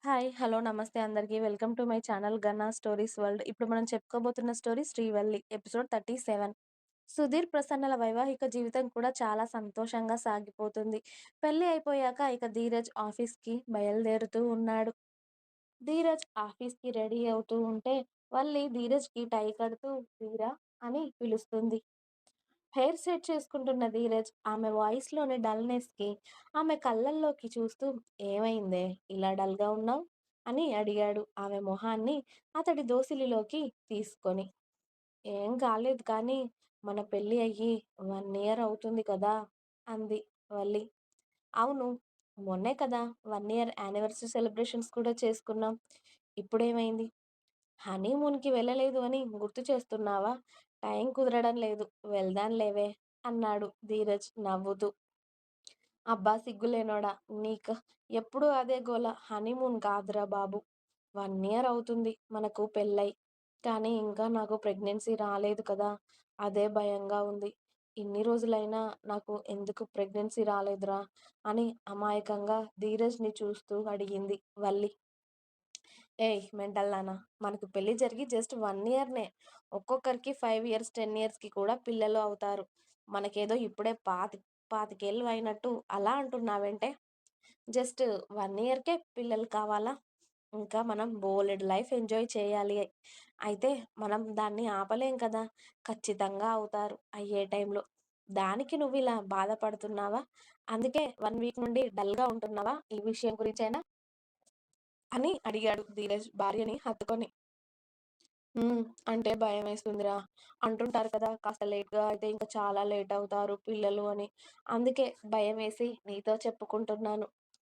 Hi. Hello. నమస్తే అందరికి. Welcome to my channel 'గన్నా స్టోరీస్ వరల్డ్'. ఇప్పుడు మనం చెప్పుకోబోతున్న స్టోరీ 'శ్రీవల్లి' ఎపిసోడ్ 37. సుధీర్, ప్రసన్నల వైవాహిక జీవితం కూడా చాలా సంతోషంగా సాగిపోతుంది. పెళ్లి అయిపోయాక ఇక ధీరజ్ ఆఫీస్‌కి బయలుదేరుతూ ఉన్నాడు. ధీరజ్ ఆఫీస్‌కి రెడీ అవుతూ ఉంటే వల్లి ధీరజ్‌కి టై కడుతూ "వీరా" అని పిలుస్తుంది. హెయిర్ సెట్ చేసుకుంటున్న ధీరజ్ ఆమె వాయిస్‌లోని డల్‌నెస్‌కి, ఆమె కళ్ళల్లోకి చూస్తూ "ఏమైందే ఇలా డల్‌గా ఉన్నావు?" అని అడిగాడు ఆమె మొహాన్ని అతడి దోసిలిలోకి తీసుకొని. "ఏం కాలేదు కానీ మన పెళ్లి అయ్యి 1 ఇయర్ అవుతుంది కదా!" అంది వల్లి. "అవును. మొన్నే కదా 1 ఇయర్ యానివర్సరీ సెలబ్రేషన్స్ కూడా చేసుకున్నాం. ఇప్పుడేమైంది? హనీమూన్‌కి వెళ్ళలేదు అని గుర్తు చేస్తున్నావా? టైం కుదరడం లేదు. వెళ్దాంలేవే" అన్నాడు ధీరజ్ నవ్వుతూ. "అబ్బా సిగ్గులేనోడా! నీకు ఎప్పుడూ అదే గోల. హనీమూన్ కాదురా బాబు! 1 ఇయర్ అవుతుంది మనకు పెళ్ళై. కానీ ఇంకా నాకు ప్రెగ్నెన్సీ రాలేదు కదా! అదే భయంగా ఉంది. ఇన్ని రోజులైనా నాకు ఎందుకు ప్రెగ్నెన్సీ రాలేదురా" అని అమాయకంగా ధీరజ్‌ని చూస్తూ అడిగింది వల్లి. ఏయ్! మెంటల్ దానా! మనకు పెళ్లి జరిగి జస్ట్ 1 ఇయర్‌నే. ఒక్కొక్కరికి 5 ఇయర్స్, 10 ఇయర్స్‌కి కూడా పిల్లలు అవుతారు. మనకేదో ఇప్పుడే పాతికేళ్ళు అయినట్టు అలా అంటున్నావేంటే? జస్ట్ 1 ఇయర్‌కే పిల్లలు కావాలా? ఇంకా మనం బోలెడు లైఫ్ ఎంజాయ్ చేయాలి. అయితే మనం దాన్ని ఆపలేం కదా! ఖచ్చితంగా అవుతారు అయ్యే టైంలో. దానికి నువ్విలా బాధపడుతున్నావా? అందుకే 1 వీక్ నుండి డల్‌గా ఉంటున్నావా ఈ విషయం గురించైనా? అని అడిగాడు ధీరజ్ భార్యని హత్తుకొని. హ్మ్. అంటే భయమేస్తుందిరా. అంటుంటారు కదా! కాస్త లేట్‌గా అయితే ఇంకా చాలా లేట్ అవుతారు పిల్లలు అని. అందుకే భయమేసి నీతో చెప్పుకుంటున్నాను.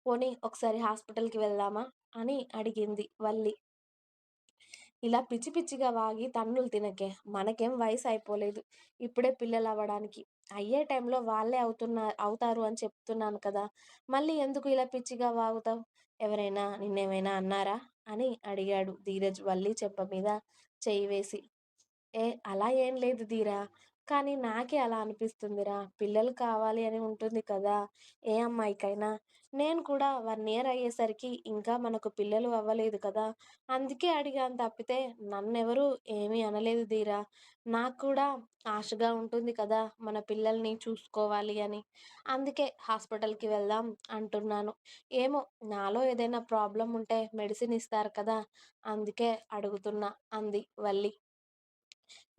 పోనీ ఒకసారి హాస్పిటల్‌కి వెళ్దామా? అని అడిగింది వల్లి. ఇలా పిచ్చి పిచ్చిగా వాగి తన్నులు తినకే. మనకేం వయసు అయిపోలేదు. ఇప్పుడే పిల్లలవ్వడానికి. అయ్యే టైంలో వాళ్ళే అవుతారు అని చెప్తున్నాను కదా! మళ్ళీ ఎందుకు ఇలా పిచ్చిగా వాగుతావు? ఎవరైనా నిన్నేమైనా అన్నారా? అని అడిగాడు ధీరజ్ వల్లి చెంప మీద చెయ్యి వేసి. ఏ అలా ఏం లేదు ధీరా. కానీ నాకే అలా అనిపిస్తుందిరా. పిల్లలు కావాలి అని ఉంటుంది కదా! ఏ అమ్మాయికైనా. నేను కూడా 1 ఇయర్ అయ్యేసరికి ఇంకా మనకు పిల్లలు అవ్వలేదు కదా! అందుకే అడిగాను తప్పితే నన్నెవరు ఏమీ అనలేదు ధీరా. నాకు కూడా ఆశగా ఉంటుంది కదా! మన పిల్లల్ని చూసుకోవాలి అని. అందుకే హాస్పిటల్‌కి వెళ్దాం అంటున్నాను. ఏమో నాలో ఏదైనా ప్రాబ్లమ్ ఉంటే మెడిసిన్ ఇస్తారు కదా! అందుకే అడుగుతున్నా అంది వల్లి.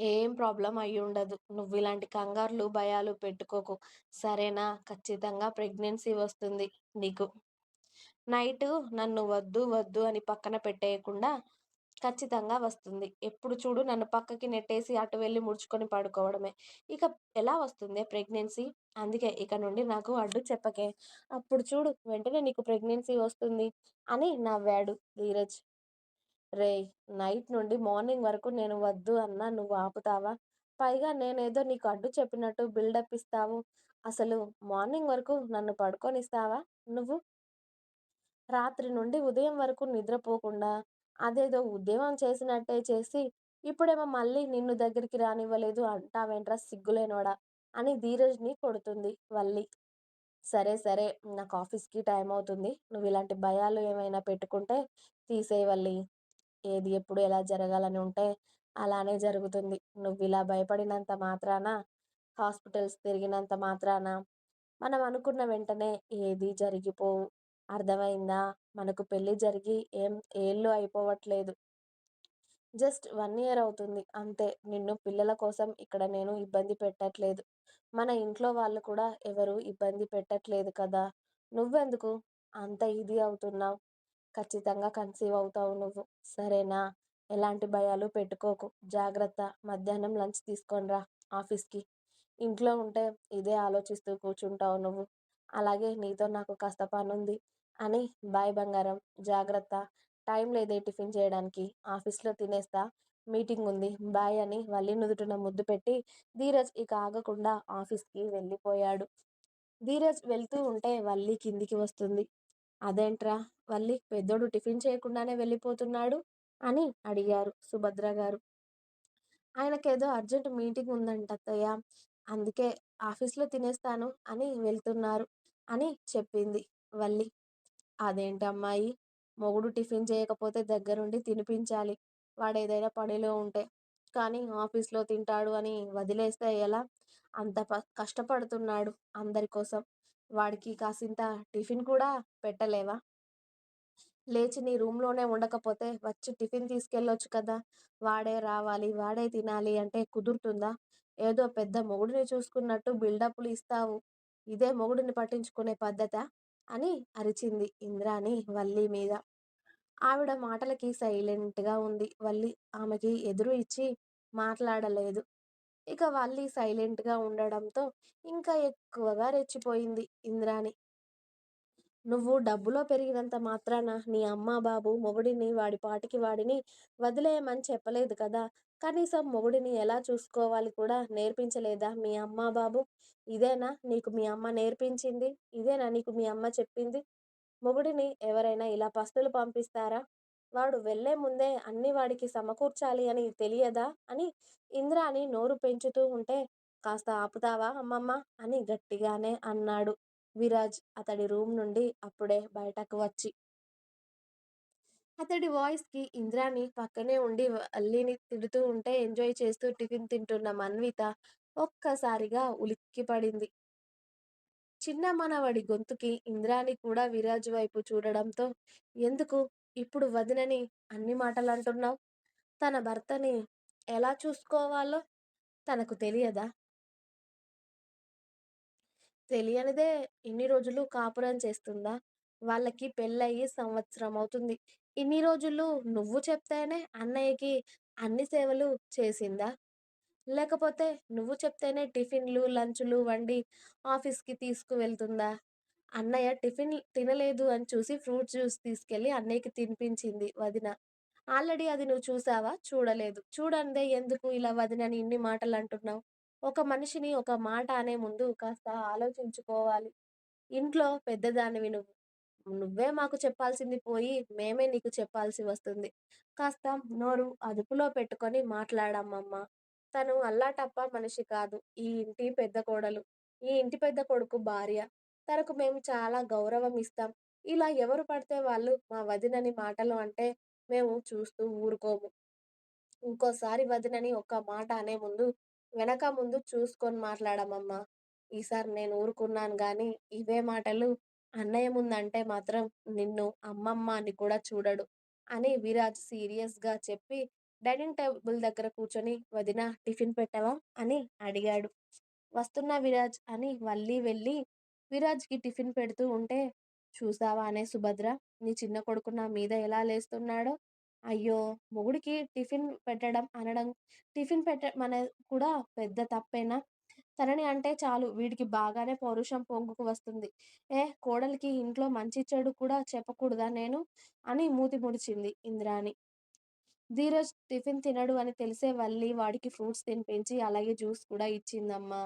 ఏం ప్రాబ్లమ్ అయ్యుండదు. నువ్విలాంటి కంగారులు, భయాలు పెట్టుకోకు. సరేనా? ఖచ్చితంగా ప్రెగ్నెన్సీ వస్తుంది నీకు. నైటు నన్ను వద్దు, వద్దు అని పక్కన పెట్టేయకుండా ఖచ్చితంగా వస్తుంది. ఎప్పుడు చూడు నన్ను పక్కకి నెట్టేసి అటు వెళ్లి ముడుచుకొని పడుకోవడమే. ఇక ఎలా వస్తుందే ప్రెగ్నెన్సీ? అందుకే ఇక నుండి నాకు అడ్డు చెప్పకే. అప్పుడు చూడు వెంటనే నీకు ప్రెగ్నెన్సీ వస్తుంది అని నవ్వాడు ధీరజ్. రేయ్! నైట్ నుండి మార్నింగ్ వరకు నేను వద్దు అన్నా నువ్వు ఆపుతావా? పైగా నేనేదో నీకు అడ్డు చెప్పినట్టు బిల్డప్ ఇస్తావు. అసలు మార్నింగ్ వరకు నన్ను పడుకోనిస్తావా నువ్వు? రాత్రి నుండి ఉదయం వరకు నిద్రపోకుండా అదేదో ఉద్యోగం చేసినట్టే చేసి, ఇప్పుడేమో మళ్ళీ నిన్ను దగ్గరికి రానివ్వలేదు అంటావేంట్రా సిగ్గులేనోడా! అని ధీరజ్‌ని కొడుతుంది వల్లి. సరే, సరే. నాకు ఆఫీస్‌కి టైం అవుతుంది. నువ్విలాంటి భయాలు ఏమైనా పెట్టుకుంటే తీసేయి వల్లి. ఏది ఎప్పుడు ఎలా జరగాలని ఉంటే అలానే జరుగుతుంది. నువ్విలా భయపడినంత మాత్రాన, హాస్పిటల్స్ తిరిగినంత మాత్రాన, మనం అనుకున్న వెంటనే ఏది జరిగిపోవు. అర్థమైందా? మనకు పెళ్లి జరిగి ఏం ఏళ్ళు అయిపోవట్లేదు. జస్ట్ 1 ఇయర్ అవుతుంది అంతే. నిన్ను పిల్లల కోసం ఇక్కడ నేను ఇబ్బంది పెట్టట్లేదు. మన ఇంట్లో వాళ్ళు కూడా ఎవరు ఇబ్బంది పెట్టట్లేదు కదా! నువ్వెందుకు అంత ఇది అవుతున్నావు? ఖచ్చితంగా కన్సీవ్ అవుతావు నువ్వు. సరేనా? ఎలాంటి భయాలు పెట్టుకోకు. జాగ్రత్త. మధ్యాహ్నం లంచ్ తీసుకొని రా ఆఫీస్‌కి. ఇంట్లో ఉంటే ఇదే ఆలోచిస్తూ కూర్చుంటావు నువ్వు. అలాగే నీతో నాకు కాస్త పనుంది అని బాయ్ బంగారం. జాగ్రత్త. టైం లేదే టిఫిన్ చేయడానికి. ఆఫీస్‌లో తినేస్తా. మీటింగ్ ఉంది. బాయ్ అని వల్లి నుదుటిన ముద్దు పెట్టి ధీరజ్ ఇక ఆగకుండా ఆఫీస్‌కి వెళ్ళిపోయాడు. ధీరజ్ వెళ్తూ ఉంటే వల్లి కిందికి వస్తుంది. "అదేంట్రా వల్లి పెద్దోడు టిఫిన్ చేయకుండానే వెళ్ళిపోతున్నాడు" అని అడిగారు సుభద్ర గారు. "ఆయనకేదో అర్జెంట్ మీటింగ్ ఉందంట అత్తయ్య. అందుకే ఆఫీస్‌లో తినేస్తాను అని వెళ్తున్నారు" అని చెప్పింది వల్లి. "అదేంటమ్మాయి మొగుడు టిఫిన్ చేయకపోతే దగ్గరుండి తినిపించాలి. వాడేదైనా పనిలో ఉంటే. కానీ ఆఫీస్‌లో తింటాడు అని వదిలేస్తే ఎలా? అంత కష్టపడుతున్నాడు అందరి కోసం. వాడికి కాసింత టిఫిన్ కూడా పెట్టలేవా? లేచి నీ రూమ్‌లోనే ఉండకపోతే వచ్చి టిఫిన్ తీసుకెళ్ళొచ్చు కదా! వాడే రావాలి, వాడే తినాలి అంటే కుదురుతుందా? ఏదో పెద్ద మొగుడిని చూసుకున్నట్టు బిల్డప్‌లు ఇస్తావు. ఇదే మొగుడిని పట్టించుకునే పద్ధతా? అని అరిచింది ఇంద్రాణి వల్లి మీద. ఆవిడ మాటలకి సైలెంట్‌గా ఉంది వల్లి. ఆమెకి ఎదురు ఇచ్చి మాట్లాడలేదు. ఇక వల్లి సైలెంట్‌గా ఉండడంతో ఇంకా ఎక్కువగా రెచ్చిపోయింది ఇంద్రాణి. నువ్వు డబ్బులో పెరిగినంత మాత్రాన నీ అమ్మ, బాబు మొగుడిని వాడి పాటికి వాడిని వదిలేయమని చెప్పలేదు కదా! కనీసం మొగుడిని ఎలా చూసుకోవాలి కూడా నేర్పించలేదా మీ అమ్మ, బాబు? ఇదేనా నీకు మీ అమ్మ నేర్పించింది? ఇదేనా నీకు మీ అమ్మ చెప్పింది? మొగుడిని ఎవరైనా ఇలా పస్తులు పంపిస్తారా? వాడు వెళ్ళే ముందే అన్నీ వాడికి సమకూర్చాలి అని తెలియదా? అని ఇంద్రాని నోరు పెంచుతూ ఉంటే, కాస్త ఆపుతావా అమ్మమ్మ? అని గట్టిగానే అన్నాడు విరాజ్ అతడి రూమ్ నుండి అప్పుడే బయటకు వచ్చి. అతడి వాయిస్‌కి ఇంద్రాణి పక్కనే ఉండి అల్లిని తిడుతూ ఉంటే ఎంజాయ్ చేస్తూ టిఫిన్ తింటున్న మన్విత ఒక్కసారిగా ఉలిక్కిపడింది. చిన్న మనవడి గొంతుకి ఇంద్రాణి కూడా విరాజ్ వైపు చూడడంతో, ఎందుకు ఇప్పుడు వదినని అన్ని మాటలంటున్నావు? తన భర్తని ఎలా చూసుకోవాలో తనకు తెలియదా? తెలియనిదే ఇన్ని రోజులు కాపురం చేస్తుందా? వాళ్ళకి పెళ్ళయ్యి సంవత్సరం అవుతుంది. ఇన్ని రోజులు నువ్వు చెప్తేనే అన్నయ్యకి అన్ని సేవలు చేసిందా? లేకపోతే నువ్వు చెప్తేనే టిఫిన్‌లు, లంచులు వండి ఆఫీస్‌కి తీసుకువెళ్తుందా? అన్నయ్య టిఫిన్ తినలేదు అని చూసి ఫ్రూట్ జ్యూస్ తీసుకెళ్ళి అన్నయ్యకి తినిపించింది వదిన. ఆల్రెడీ అది నువ్వు చూసావా? చూడలేదు. చూడందే ఎందుకు ఇలా వదినని ఇన్ని మాటలంటున్నావు? ఒక మనిషిని ఒక మాట అనే ముందు కాస్త ఆలోచించుకోవాలి. ఇంట్లో పెద్దదానివి నువ్వు. నువ్వే మాకు చెప్పాల్సింది పోయి, మేమే నీకు చెప్పాల్సి వస్తుంది. కాస్త నోరు అదుపులో పెట్టుకొని మాట్లాడమ్మమ్మ. తను అల్లాటప్ప మనిషి కాదు. ఈ ఇంటి పెద్ద కోడలు. ఈ ఇంటి పెద్ద కొడుకు భార్య. తనకు మేము చాలా గౌరవం ఇస్తాం. ఇలా ఎవరు పడితే వాళ్ళు మా వదినని మాటలు అంటే మేము చూస్తూ ఊరుకోము. ఇంకోసారి వదినని ఒక్క మాట అనే ముందు, వెనక ముందు చూసుకొని మాట్లాడమమ్మా. ఈసారి నేను ఊరుకున్నాను గానీ, ఇవే మాటలు అన్నయ్య ముందంటే మాత్రం నిన్ను అమ్మమ్మ అని కూడా చూడడు అని విరాజ్ సీరియస్‌గా చెప్పి, డైనింగ్ టేబుల్ దగ్గర కూర్చొని వదినా టిఫిన్ పెట్టవా? అని అడిగాడు. వస్తున్నా విరాజ్ అని వల్లి వెళ్ళి విరాజ్‌కి టిఫిన్ పెడుతూ ఉంటే, చూసావానే సుభద్ర, నీ చిన్న కొడుకు నా మీద ఎలా లేస్తున్నాడో? అయ్యో! మొగుడికి టిఫిన్ పెట్టడం అనడం టిఫిన్ మన కూడా పెద్ద తప్పేనా? తనని అంటే చాలు వీడికి బాగానే పౌరుషం పొంగుకు వస్తుంది. కోడలికి ఇంట్లో మంచి చెడు కూడా చెప్పకూడదా నేను? అని మూతి ముడిచింది ఇంద్రాణి. ధీరజ్ టిఫిన్ తినడు అని తెలిసే వల్లి వాడికి ఫ్రూట్స్ తినిపించి, అలాగే జ్యూస్ కూడా ఇచ్చిందమ్మా.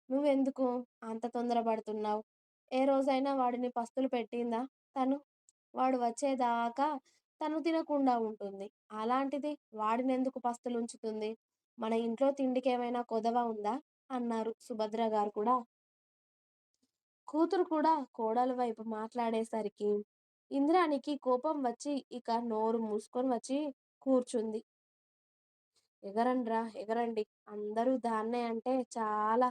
నువ్వెందుకు అంత తొందర పడుతున్నావు? ఏ రోజైనా వాడిని పస్తులు పెట్టిందా తను? వాడు వచ్చేదాకా తను తినకుండా ఉంటుంది. అలాంటిది వాడినెందుకు పస్తులుంచుతుంది? మన ఇంట్లో తిండికేమైనా కొదవ ఉందా? అన్నారు సుభద్ర గారు కూడా. కూతురు కూడా కోడలు వైపు మాట్లాడేసరికి ఇంద్రానికి కోపం వచ్చి ఇక నోరు మూసుకొని వచ్చి కూర్చుంది. ఎగరండ్రా ఎగరండి. అందరూ దాన్నే అంటే చాలా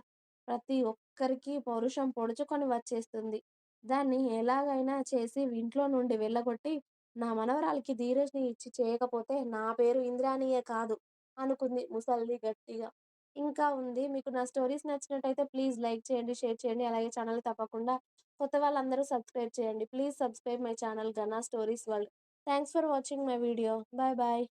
ప్రతి ఒక్కరికి పౌరుషం పొడుచుకొని వచ్చేస్తుంది. దాన్ని ఎలాగైనా చేసి ఇంట్లో నుండి వెళ్ళగొట్టి, నా మనవరాలికి ధీరజ్‌ని ఇచ్చి చేయకపోతే నా పేరు ఇంద్రాణియే కాదు అనుకుంది ముసల్ది గట్టిగా. ఇంకా ఉంది. మీకు నా స్టోరీస్ నచ్చినట్టయితే ప్లీజ్ లైక్ చేయండి, షేర్ చేయండి. అలాగే ఛానెల్‌ని తప్పకుండా కొత్త వాళ్ళందరూ సబ్స్క్రైబ్ చేయండి. ప్లీజ్ సబ్స్క్రైబ్ మై ఛానల్ 'గనా stories world'. Thanks for watching my video. Bye bye.